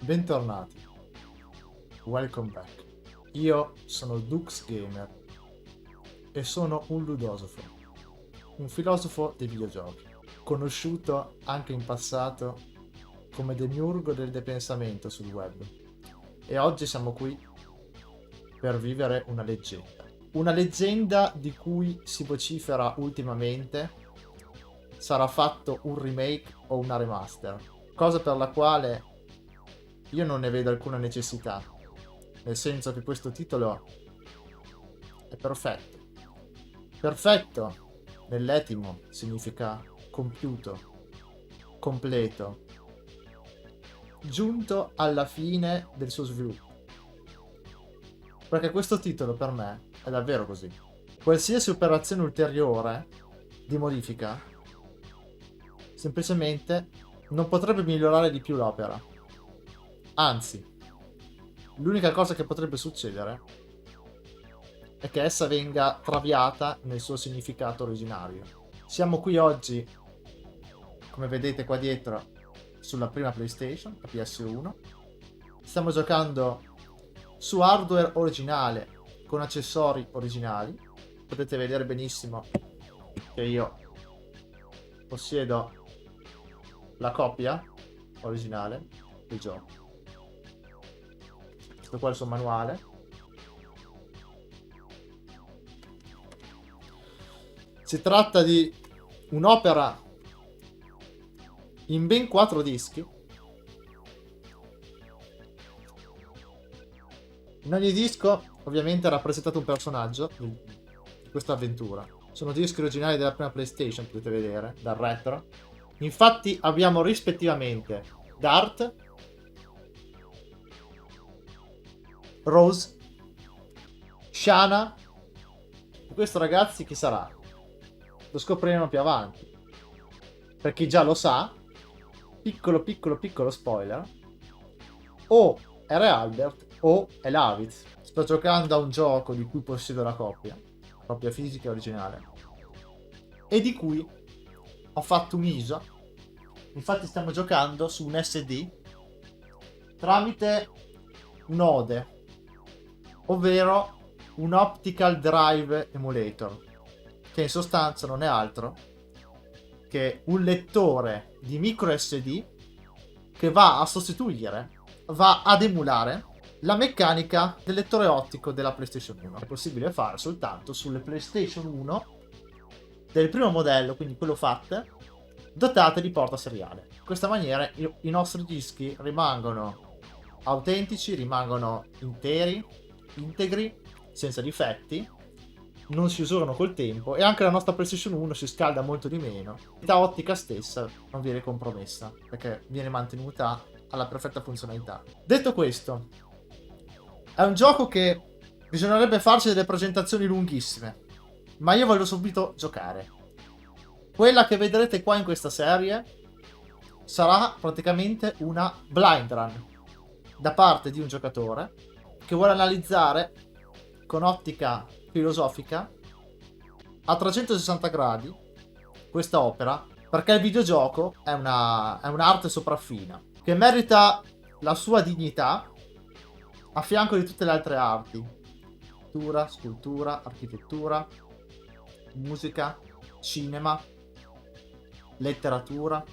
Bentornati, welcome back. Io sono Dux Gamer e sono un ludosofo, un filosofo dei videogiochi, conosciuto anche in passato come demiurgo del depensamento sul web. E oggi siamo qui per vivere una leggenda. Una leggenda di cui si vocifera ultimamente sarà fatto un remake o una remaster, cosa per la quale io non ne vedo alcuna necessità, nel senso che questo titolo è perfetto. Perfetto nell'etimo significa compiuto, completo, giunto alla fine del suo sviluppo. Perché questo titolo per me è davvero così. Qualsiasi operazione ulteriore di modifica semplicemente non potrebbe migliorare di più l'opera. Anzi, l'unica cosa che potrebbe succedere è che essa venga traviata nel suo significato originario. Siamo qui oggi, come vedete qua dietro, sulla prima PlayStation, la PS1. Stiamo giocando su hardware originale, con accessori originali. Potete vedere benissimo che io possiedo la copia originale del gioco. Questo qua è il suo manuale. Si tratta di un'opera in ben 4 dischi. In ogni disco ovviamente è rappresentato un personaggio di questa avventura. Sono dischi originali della prima PlayStation, potete vedere, dal retro. Infatti abbiamo rispettivamente Dart, Rose, Shana. Questo, ragazzi, chi sarà? Lo scopriremo più avanti. Per chi già lo sa, piccolo spoiler, o è Re Albert o è Lavitz. Sto giocando a un gioco di cui possiedo la copia fisica originale, e di cui ho fatto un ISO. Infatti stiamo giocando su un SD tramite un ODE, ovvero un Optical Drive Emulator, che in sostanza non è altro che un lettore di micro SD che va a sostituire, va ad emulare la meccanica del lettore ottico della PlayStation 1. È possibile fare soltanto sulle PlayStation 1 del primo modello, quindi quello fatte, dotate di porta seriale. In questa maniera i nostri dischi rimangono autentici, rimangono integri, senza difetti, non si usurano col tempo, e anche la nostra PlayStation 1 si scalda molto di meno. La ottica stessa non viene compromessa perché viene mantenuta alla perfetta funzionalità. Detto questo, è un gioco che bisognerebbe farci delle presentazioni lunghissime, ma io voglio subito giocare. Quella che vedrete qua in questa serie sarà praticamente una blind run da parte di un giocatore che vuole analizzare con ottica filosofica a 360 gradi questa opera, perché il videogioco è un'arte sopraffina che merita la sua dignità a fianco di tutte le altre arti: pittura, scultura, architettura, musica, cinema, letteratura.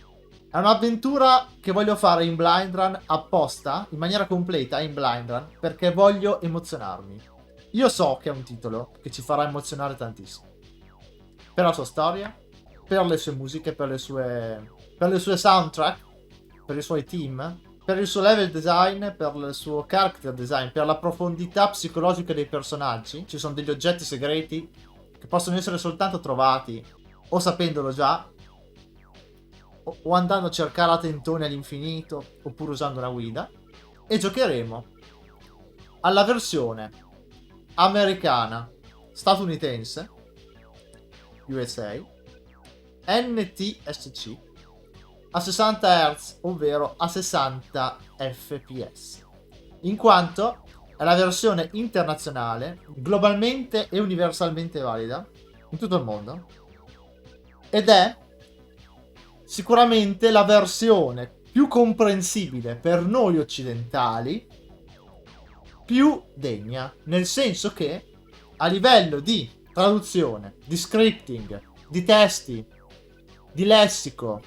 È un'avventura che voglio fare in blind run apposta, in maniera completa in blind run, perché voglio emozionarmi. Io so che è un titolo che ci farà emozionare tantissimo, per la sua storia, per le sue musiche, per le sue soundtrack, per i suoi team, per il suo level design, per il suo character design, per la profondità psicologica dei personaggi. Ci sono degli oggetti segreti che possono essere soltanto trovati o sapendolo già, o andando a cercare a tentoni all'infinito, oppure usando una guida. E giocheremo alla versione americana, statunitense, USA, NTSC a 60 Hz, ovvero a 60 fps, in quanto è la versione internazionale, globalmente e universalmente valida in tutto il mondo, ed è sicuramente la versione più comprensibile per noi occidentali, più degna, nel senso che a livello di traduzione, di scripting, di testi, di lessico,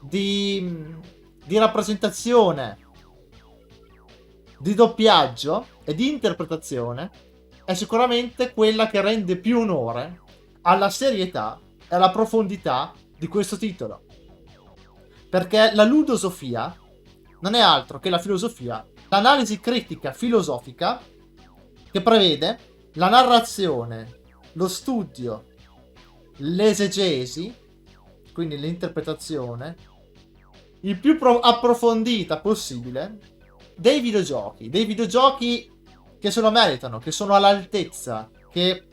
di rappresentazione, di doppiaggio e di interpretazione, è sicuramente quella che rende più onore alla serietà e alla profondità di questo titolo. Perché la ludosofia non è altro che la filosofia, l'analisi critica filosofica che prevede la narrazione, lo studio, l'esegesi, quindi l'interpretazione, il più approfondita possibile dei videogiochi che se lo meritano, che sono all'altezza, che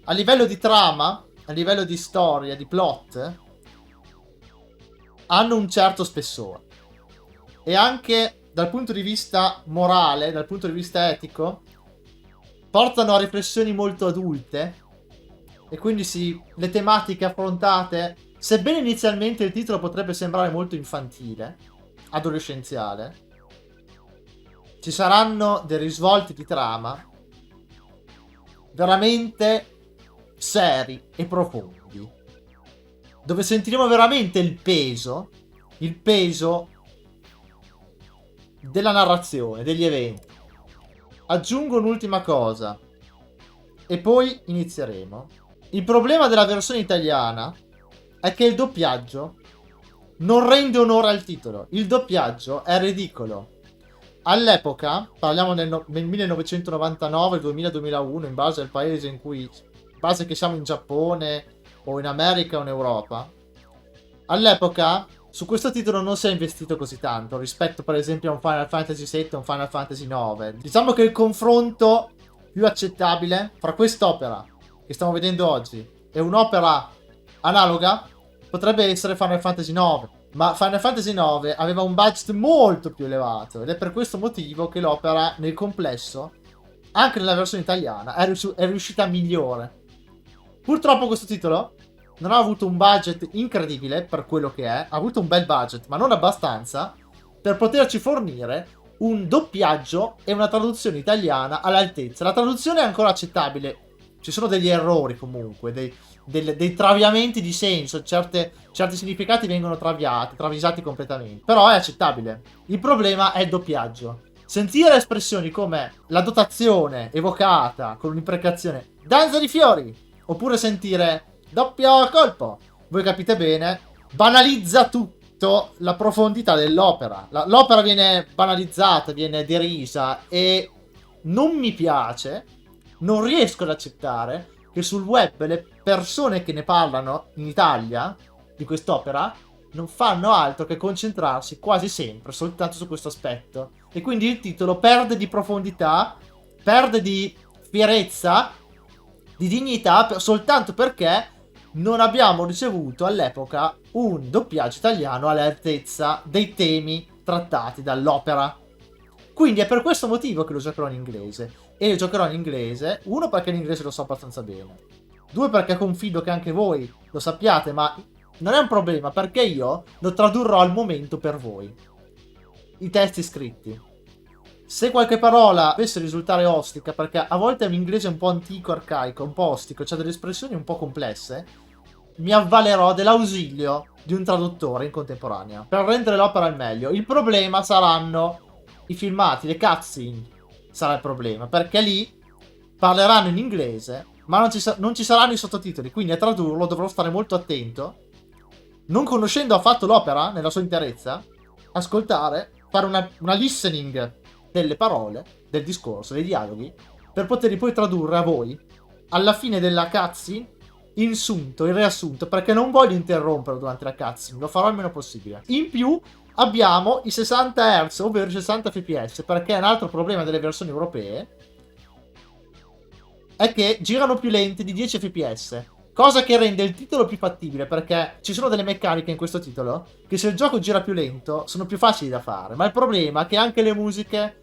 a livello di trama, a livello di storia, di plot, hanno un certo spessore. E anche dal punto di vista morale, dal punto di vista etico, portano a riflessioni molto adulte. E quindi le tematiche affrontate, sebbene inizialmente il titolo potrebbe sembrare molto infantile, adolescenziale, ci saranno dei risvolti di trama veramente seri e profondi, dove sentiremo veramente il peso della narrazione, degli eventi. Aggiungo un'ultima cosa e poi inizieremo. Il problema della versione italiana è che il doppiaggio non rende onore al titolo. Il doppiaggio è ridicolo. All'epoca, parliamo nel 1999, 2000, 2001, in base al paese in base che siamo in Giappone o in America o in Europa. All'epoca, su questo titolo non si è investito così tanto rispetto per esempio a un Final Fantasy VII o un Final Fantasy IX. Diciamo che il confronto più accettabile fra quest'opera che stiamo vedendo oggi e un'opera analoga potrebbe essere Final Fantasy IX. Ma Final Fantasy IX aveva un budget molto più elevato ed è per questo motivo che l'opera nel complesso, anche nella versione italiana, è riuscita migliore. Purtroppo questo titolo non ha avuto un budget incredibile per quello che è, ha avuto un bel budget ma non abbastanza per poterci fornire un doppiaggio e una traduzione italiana all'altezza. La traduzione è ancora accettabile, ci sono degli errori comunque, dei traviamenti di senso, certi significati vengono travisati completamente, però è accettabile. Il problema è il doppiaggio. Sentire espressioni come la dotazione evocata con un'imprecazione danza di fiori, oppure sentire doppio colpo, voi capite bene, banalizza tutto la profondità dell'opera. L'opera viene banalizzata, viene derisa e non mi piace, non riesco ad accettare che sul web le persone che ne parlano in Italia di quest'opera non fanno altro che concentrarsi quasi sempre soltanto su questo aspetto, e quindi il titolo perde di profondità, perde di fierezza, di dignità, soltanto perché non abbiamo ricevuto all'epoca un doppiaggio italiano all'altezza dei temi trattati dall'opera. Quindi è per questo motivo che lo giocherò in inglese. E lo giocherò in inglese, uno perché l'inglese lo so abbastanza bene, due perché confido che anche voi lo sappiate, ma non è un problema perché io lo tradurrò al momento per voi, i testi scritti. Se qualche parola dovesse risultare ostica, perché a volte è un inglese un po' antico, arcaico, un po' ostico, c'ha delle espressioni un po' complesse, mi avvalerò dell'ausilio di un traduttore in contemporanea per rendere l'opera al meglio. Il problema saranno i filmati, le cutscene sarà il problema, perché lì parleranno in inglese ma non ci saranno i sottotitoli, quindi a tradurlo dovrò stare molto attento, non conoscendo affatto l'opera nella sua interezza, ascoltare, fare una listening delle parole, del discorso, dei dialoghi, per poterli poi tradurre a voi alla fine della cutscene in riassunto, perché non voglio interromperlo durante la cutscene, lo farò il meno possibile. In più abbiamo i 60 Hz, ovvero i 60 fps, perché un altro problema delle versioni europee è che girano più lenti di 10 fps. Cosa che rende il titolo più fattibile, perché ci sono delle meccaniche in questo titolo che se il gioco gira più lento sono più facili da fare. Ma il problema è che anche le musiche,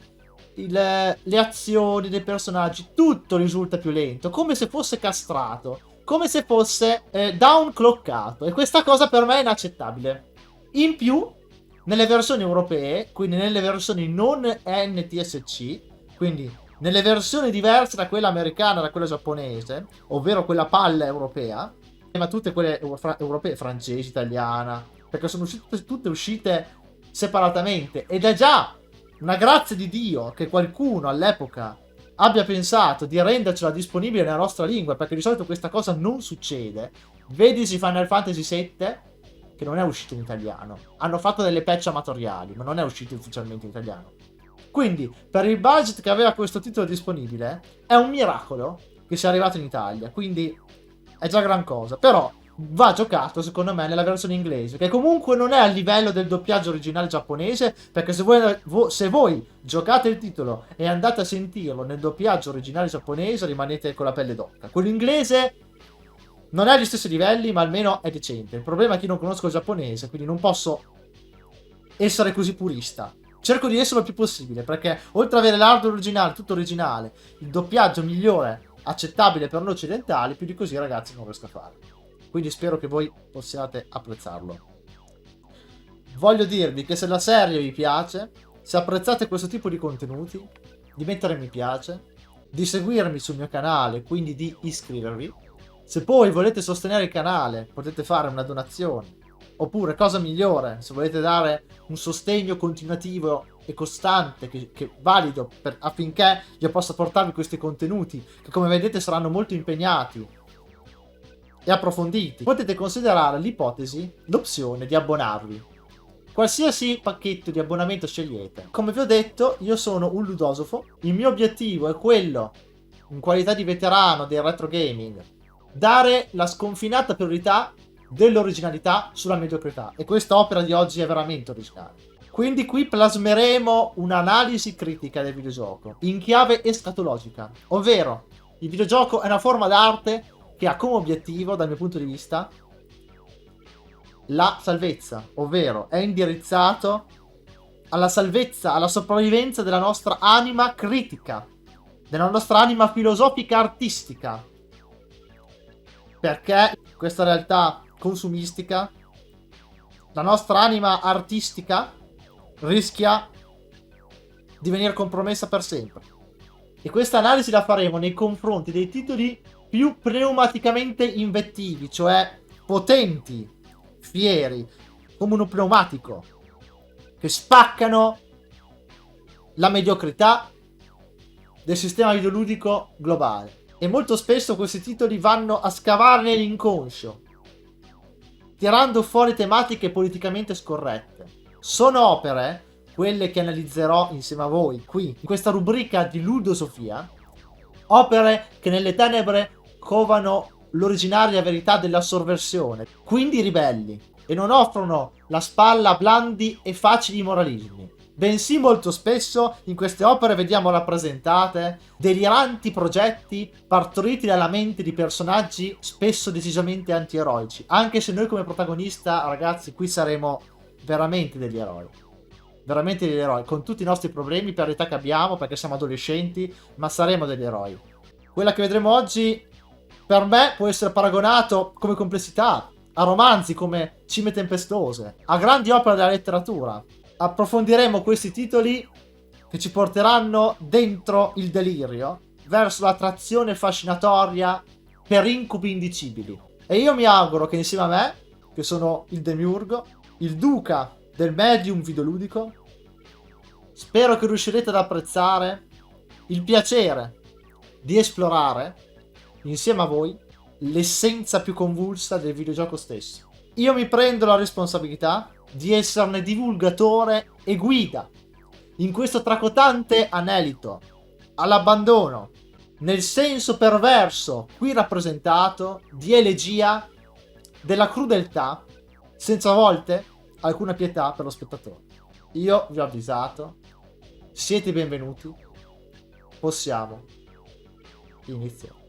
le azioni dei personaggi, tutto risulta più lento, come se fosse castrato, come se fosse downclockato. E questa cosa per me è inaccettabile. In più, nelle versioni europee, quindi nelle versioni non NTSC, quindi nelle versioni diverse da quella americana e da quella giapponese, ovvero quella PAL europea, ma tutte quelle europee, francesi, italiana, perché sono tutte uscite separatamente. Ed è già una grazia di Dio che qualcuno all'epoca abbia pensato di rendercela disponibile nella nostra lingua, perché di solito questa cosa non succede. Vedisi Final Fantasy VII, che non è uscito in italiano. Hanno fatto delle patch amatoriali, ma non è uscito ufficialmente in italiano. Quindi, per il budget che aveva questo titolo disponibile, è un miracolo che sia arrivato in Italia. Quindi, è già gran cosa. Però, va giocato, secondo me, nella versione inglese, che comunque non è a livello del doppiaggio originale giapponese, perché se voi giocate il titolo e andate a sentirlo nel doppiaggio originale giapponese, rimanete con la pelle d'oca. Quello inglese non è agli stessi livelli, ma almeno è decente. Il problema è che io non conosco il giapponese, quindi non posso essere così purista. Cerco di esserlo il più possibile, perché oltre ad avere l'hardware originale, tutto originale, il doppiaggio migliore, accettabile per noi occidentali, più di così ragazzi non riesco a fare. Quindi spero che voi possiate apprezzarlo. Voglio dirvi che se la serie vi piace, se apprezzate questo tipo di contenuti, di mettere mi piace, di seguirmi sul mio canale, quindi di iscrivervi. Se poi volete sostenere il canale, potete fare una donazione. Oppure, cosa migliore, se volete dare un sostegno continuativo e costante, che valido affinché io possa portarvi questi contenuti, che come vedete saranno molto impegnati e approfonditi, potete considerare l'opzione di abbonarvi. Qualsiasi pacchetto di abbonamento scegliete. Come vi ho detto, io sono un ludosofo. Il mio obiettivo è quello, in qualità di veterano del retro gaming, dare la sconfinata priorità dell'originalità sulla mediocrità. E questa opera di oggi è veramente originale. Quindi qui plasmeremo un'analisi critica del videogioco in chiave escatologica, ovvero il videogioco è una forma d'arte che ha come obiettivo, dal mio punto di vista, la salvezza, ovvero è indirizzato alla salvezza, alla sopravvivenza della nostra anima critica, della nostra anima filosofica artistica. Perché questa realtà consumistica, la nostra anima artistica rischia di venire compromessa per sempre. E questa analisi la faremo nei confronti dei titoli più pneumaticamente invettivi, cioè potenti, fieri, come uno pneumatico, che spaccano la mediocrità del sistema videoludico globale. E molto spesso questi titoli vanno a scavare nell'inconscio, tirando fuori tematiche politicamente scorrette. Sono opere, quelle che analizzerò insieme a voi qui, in questa rubrica di ludosofia, opere che nelle tenebre covano l'originaria verità della sovversione, quindi ribelli, e non offrono la spalla a blandi e facili moralismi. Bensì molto spesso in queste opere vediamo rappresentate deliranti progetti partoriti dalla mente di personaggi spesso decisamente antieroici, anche se noi come protagonista, ragazzi, qui saremo veramente degli eroi. Veramente degli eroi, con tutti i nostri problemi per l'età che abbiamo, perché siamo adolescenti, ma saremo degli eroi. Quella che vedremo oggi, per me, può essere paragonato come complessità a romanzi come Cime tempestose, a grandi opere della letteratura. Approfondiremo questi titoli che ci porteranno dentro il delirio, verso l'attrazione fascinatoria per incubi indicibili. E io mi auguro che insieme a me, che sono il Demiurgo, il duca del medium videoludico, spero che riuscirete ad apprezzare il piacere di esplorare insieme a voi l'essenza più convulsa del videogioco stesso. Io mi prendo la responsabilità di esserne divulgatore e guida in questo tracotante anelito all'abbandono, nel senso perverso qui rappresentato di elegia della crudeltà, senza a volte alcuna pietà per lo spettatore. Io vi ho avvisato, siete benvenuti, possiamo iniziare.